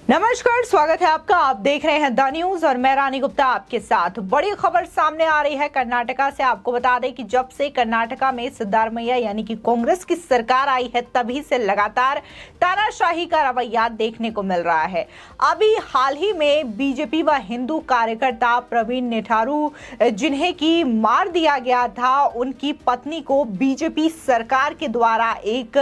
नमस्कार, स्वागत है आपका। आप देख रहे हैं द न्यूज और मैं रानी गुप्ता आपके साथ। बड़ी खबर सामने आ रही है कर्नाटका से। आपको बता दें कि जब से कर्नाटका में सिद्धारमैया यानी कि कांग्रेस की सरकार आई है तभी से लगातार तानाशाही का रवैया देखने को मिल रहा है। अभी हाल ही में बीजेपी व हिंदू कार्यकर्ता प्रवीण नेठारू जिन्हें की मार दिया गया था, उनकी पत्नी को बीजेपी सरकार के द्वारा एक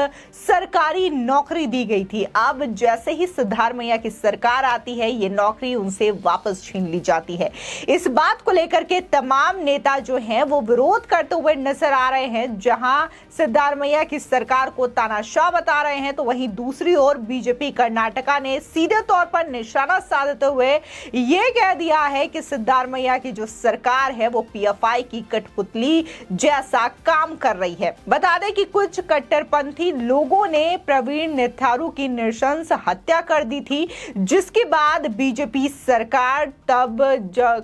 सरकारी नौकरी दी गई थी। अब जैसे ही सिद्धारमैया की सरकार आती है, ये नौकरी उनसे वापस छीन ली जाती है। इस बात को लेकर के तमाम नेता जो हैं वो विरोध करते हुए नजर आ रहे हैं। जहां सिद्धारमैया की सरकार को तानाशाह बता रहे हैं, तो वहीं दूसरी ओर बीजेपी कर्नाटका ने सीधे तौर पर निशाना साधते हुए ये कह दिया है कि सिद्धारमैया की जो सरकार है वो पीएफआई की कठपुतली जैसा काम कर रही है। बता दें कि कुछ कट्टरपंथी लोगों ने प्रवीण नेठारू की नृशंस हत्या कर दी थी, जिसके बाद बीजेपी सरकार तब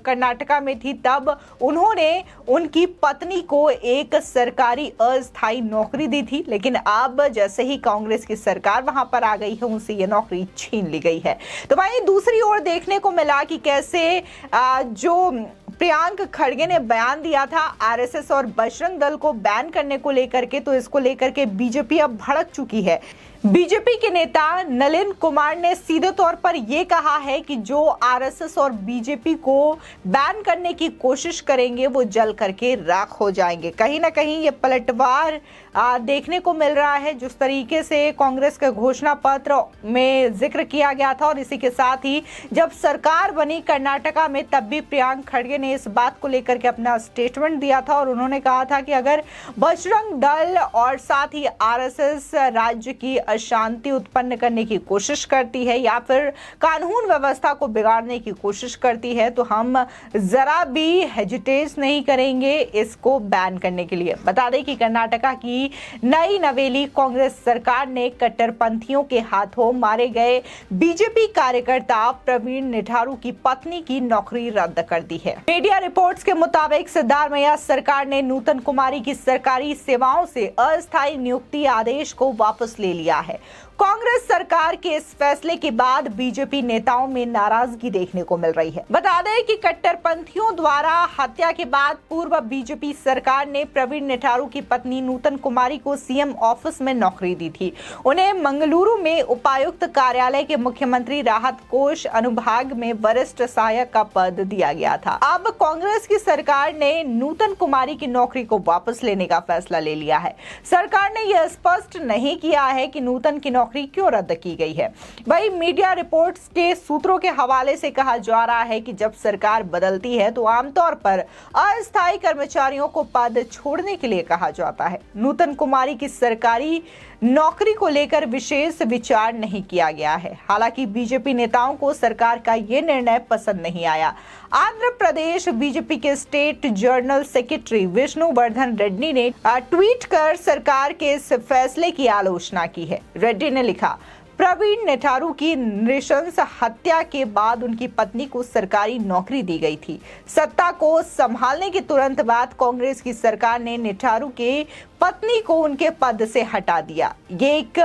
कर्नाटका में थी, तब उन्होंने उनकी पत्नी को एक सरकारी अस्थायी नौकरी दी थी। लेकिन अब जैसे ही कांग्रेस की सरकार वहां पर आ गई है, उनसे ये नौकरी छीन ली गई है। तो वहीं दूसरी ओर देखने को मिला कि कैसे जो प्रियांक खड़गे ने बयान दिया था आरएसएस और बजरंग दल को बैन करने को लेकर के, तो इसको लेकर के बीजेपी अब भड़क चुकी है। बीजेपी के नेता नलिन कुमार ने सीधे तौर पर यह कहा है कि जो आरएसएस और बीजेपी को बैन करने की कोशिश करेंगे वो जल करके राख हो जाएंगे। कहीं ना कहीं ये पलटवार देखने को मिल रहा है। जिस तरीके से कांग्रेस के घोषणा पत्र में जिक्र किया गया था और इसी के साथ ही जब सरकार बनी कर्नाटका में, तब भी प्रियांक खड़गे ने इस बात को लेकर के अपना स्टेटमेंट दिया था और उन्होंने कहा था कि अगर बजरंग दल और साथ ही आरएसएस राज्य की अशांति उत्पन्न करने की कोशिश करती है या फिर कानून व्यवस्था को बिगाड़ने की कोशिश करती है, तो हम जरा भी हेजिटेट नहीं करेंगे इसको बैन करने के लिए। बता दें कि कर्नाटका की नई नवेली कांग्रेस सरकार ने कट्टरपंथियों के हाथों मारे गए बीजेपी कार्यकर्ता प्रवीण नेठारू की पत्नी की नौकरी रद्द कर दी है। मीडिया रिपोर्ट्स के मुताबिक सिद्धारमैया सरकार ने नूतन कुमारी की सरकारी सेवाओं से अस्थायी नियुक्ति आदेश को वापस ले लिया है। कांग्रेस सरकार के इस फैसले के बाद बीजेपी नेताओं में नाराजगी देखने को मिल रही है। बता दें कि कट्टरपंथियों द्वारा हत्या के बाद पूर्व बीजेपी सरकार ने प्रवीण नेठारू की पत्नी नूतन कुमारी को सीएम ऑफिस में नौकरी दी थी। उन्हें मंगलुरु में उपायुक्त कार्यालय के मुख्यमंत्री राहत कोष अनुभाग में वरिष्ठ सहायक का पद दिया गया था। अब कांग्रेस की सरकार ने नूतन कुमारी की नौकरी को वापस लेने का फैसला ले लिया है। सरकार ने यह स्पष्ट नहीं किया है कि नूतन की नौकरी क्यों रद्द की गई है। वही मीडिया रिपोर्ट्स के सूत्रों के हवाले से कहा जा रहा है कि जब सरकार बदलती है तो आमतौर पर अस्थायी कर्मचारियों को पद छोड़ने के लिए कहा जाता है। नूतन कुमारी की सरकारी नौकरी को लेकर विशेष विचार नहीं किया गया है। हालांकि बीजेपी नेताओं को सरकार का यह निर्णय पसंद नहीं आया। आंध्र प्रदेश बीजेपी के state general secretary Vishnuvardhana Reddy ने ट्वीट कर सरकार के इस फैसले की आलोचना की है। रेड्डी ने लिखा, प्रवीण नेठारू की नृशंस हत्या के बाद उनकी पत्नी को सरकारी नौकरी दी गई थी। सत्ता को संभालने के तुरंत बाद कांग्रेस की सरकार ने नेठारू के पत्नी को उनके पद से हटा दिया। ये एक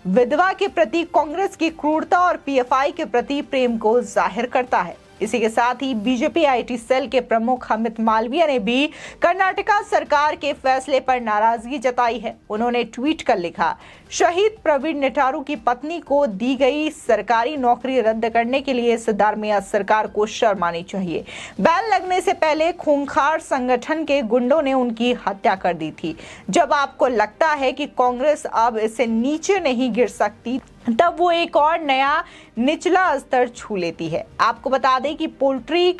विधवा के प्रति कांग्रेस की क्रूरता और पीएफआई के प्रति प्रेम को जाहिर करता है। इसी के साथ ही बीजेपी आईटी सेल के प्रमुख अमित मालवीय ने भी कर्नाटका सरकार के फैसले पर नाराजगी जताई है। उन्होंने ट्वीट कर लिखा, शहीद प्रवीण नेठारू की पत्नी को दी गई सरकारी नौकरी रद्द करने के लिए सिद्धारमैया सरकार को शर्म आनी चाहिए। बैन लगने से पहले खूंखार संगठन के गुंडों ने उनकी हत्या कर दी थी। जब आपको लगता है कि कांग्रेस अब इससे नीचे नहीं गिर सकती, तब वो एक और नया निचला स्तर छू लेती है। आपको बता दें कि पोल्ट्री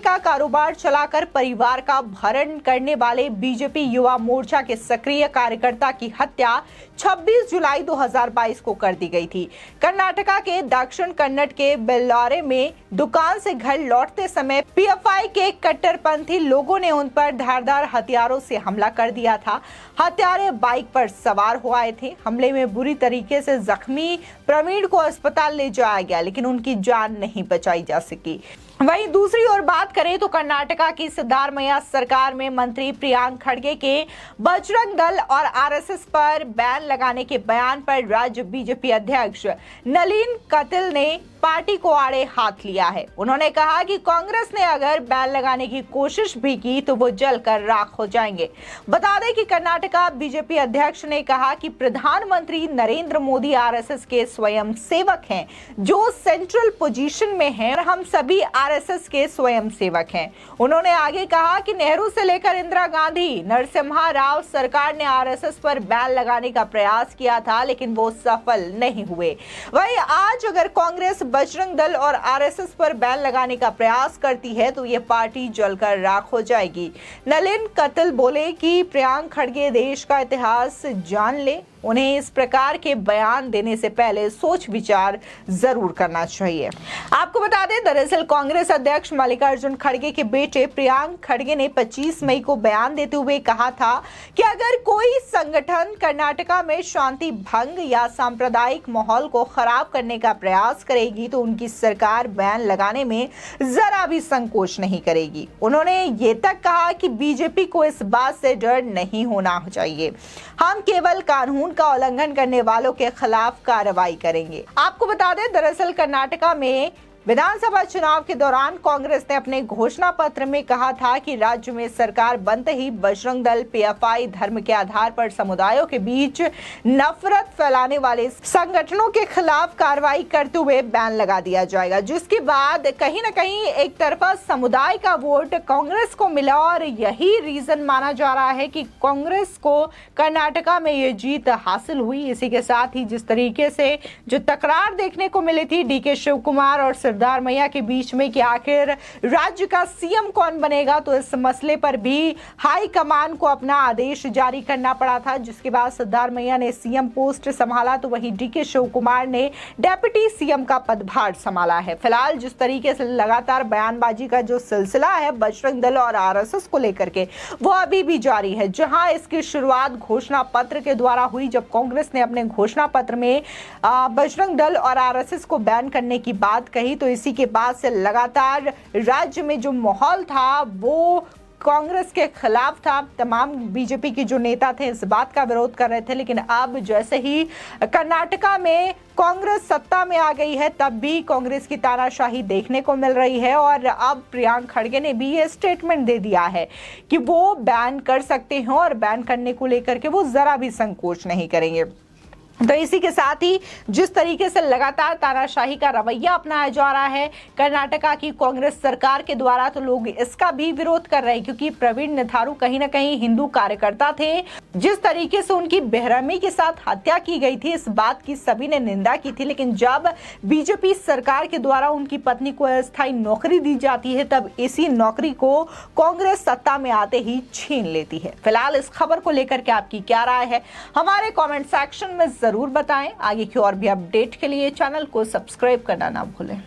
का कारोबार चलाकर परिवार का भरण करने वाले बीजेपी युवा मोर्चा के सक्रिय कार्यकर्ता की हत्या 26 जुलाई 2022 को कर दी गई थी। कर्नाटका के दक्षिण कन्नड़ के बेल्लारे में दुकान से घर लौटते समय पीएफआई के कट्टरपंथी लोगों ने उन पर धारदार हथियारों से हमला कर दिया था। हत्यारे बाइक पर सवार हो आए थे। हमले में बुरी तरीके से जख्मी प्रवीण को अस्पताल ले जाया गया, लेकिन उनकी जान नहीं बचाई जा सकी। वहीं दूसरी ओर बात करें तो कर्नाटका की सिद्धारमैया सरकार में मंत्री प्रियांक खड़गे के बजरंग दल और आरएसएस पर बैन लगाने के बयान पर राज्य बीजेपी अध्यक्ष नलिन कटिल ने पार्टी को आड़े हाथ लिया है। उन्होंने कहा कि कांग्रेस ने अगर बैन लगाने की कोशिश भी की तो वो जलकर राख हो जाएंगे। बता दें कि कर्नाटका बीजेपी अध्यक्ष ने कहा कि प्रधानमंत्री नरेंद्र मोदी आरएसएस के स्वयं सेवक हैं जो सेंट्रल पोजीशन में हैं और हम सभी आरएसएस के स्वयं सेवक हैं। उन्होंने आगे कहा कि नेहरू से लेकर इंदिरा गांधी, नरसिम्हा राव सरकार ने आरएसएस पर बैन लगाने का प्रयास किया था लेकिन वो सफल नहीं हुए। वहीं आज अगर कांग्रेस बजरंग दल और आरएसएस पर बैन लगाने का प्रयास करती है तो ये पार्टी जलकर राख हो जाएगी। नलिन कटिल बोले कि प्रियांक खड़गे देश का इतिहास जान ले, उन्हें इस प्रकार के बयान देने से पहले सोच विचार जरूर करना चाहिए। आपको बता दें, दरअसल कांग्रेस अध्यक्ष मल्लिकार्जुन खड़गे के बेटे प्रियांक खड़गे ने 25 मई को बयान देते हुए कहा था कि अगर कोई संगठन कर्नाटका में शांति भंग या सांप्रदायिक माहौल को खराब करने का प्रयास करेगी तो उनकी सरकार बैन लगाने में जरा भी संकोच नहीं करेगी। उन्होंने ये तक कहा कि बीजेपी को इस बात से डर नहीं होना चाहिए, हम केवल कानून का उल्लंघन करने वालों के खिलाफ कार्रवाई करेंगे। आपको बता दें, दरअसल कर्नाटका में विधानसभा चुनाव के दौरान कांग्रेस ने अपने घोषणा पत्र में कहा था कि राज्य में सरकार बनते ही बजरंग दल, पीएफआई, धर्म के आधार पर समुदायों के बीच नफरत फैलाने वाले संगठनों के खिलाफ कार्रवाई करते हुए बैन लगा दिया जाएगा, जिसके बाद कहीं न कहीं एक तरफा समुदाय का वोट कांग्रेस को मिला और यही रीजन माना जा रहा है कि कांग्रेस को कर्नाटका में ये जीत हासिल हुई। इसी के साथ ही जिस तरीके से जो तकरार देखने को मिली थी डीके शिव कुमार और सिद्धारमैया के बीच में कि आखिर राज्य का सीएम कौन बनेगा, तो इस मसले पर भी हाई कमान को अपना आदेश जारी करना पड़ा था, जिसके बाद सिद्धारमैया ने सीएम पोस्ट संभाला तो वहीं डीके शिव कुमार ने डेप्यूटी सीएम का पदभार संभाला है। फिलहाल जिस तरीके से लगातार बयानबाजी का जो सिलसिला है बजरंग दल और आरएसएस को लेकर के वो अभी भी जारी है, जहां इसकी शुरुआत घोषणा पत्र के द्वारा हुई जब कांग्रेस ने अपने घोषणा पत्र में बजरंग दल और आरएसएस को बैन करने की बात कही, तो इसी के बाद से लगातार राज्य में जो माहौल था वो कांग्रेस के खिलाफ था। तमाम बीजेपी के जो नेता थे इस बात का विरोध कर रहे थे, लेकिन अब जैसे ही कर्नाटका में कांग्रेस सत्ता में आ गई है तब भी कांग्रेस की तानाशाही देखने को मिल रही है और अब प्रियांक खड़गे ने भी ये स्टेटमेंट दे दिया है कि वो बैन कर सकते हैं और बैन करने को लेकर के वो जरा भी संकोच नहीं करेंगे। तो इसी के साथ ही जिस तरीके से लगातार तानाशाही का रवैया अपनाया जा रहा है कर्नाटका की कांग्रेस सरकार के द्वारा, तो लोग इसका भी विरोध कर रहे हैं क्योंकि प्रवीण निथारू कहीं ना कहीं हिंदू कार्यकर्ता थे। जिस तरीके से उनकी बेरहमी के साथ हत्या की गई थी इस बात की सभी ने निंदा की थी, लेकिन जब बीजेपी सरकार के द्वारा उनकी पत्नी को अस्थायी नौकरी दी जाती है तब इसी नौकरी को कांग्रेस सत्ता में आते ही छीन लेती है। फिलहाल इस खबर को लेकर के आपकी क्या राय है हमारे कमेंट सेक्शन में जरूर बताएं। आगे की और भी अपडेट के लिए चैनल को सब्सक्राइब करना ना भूलें।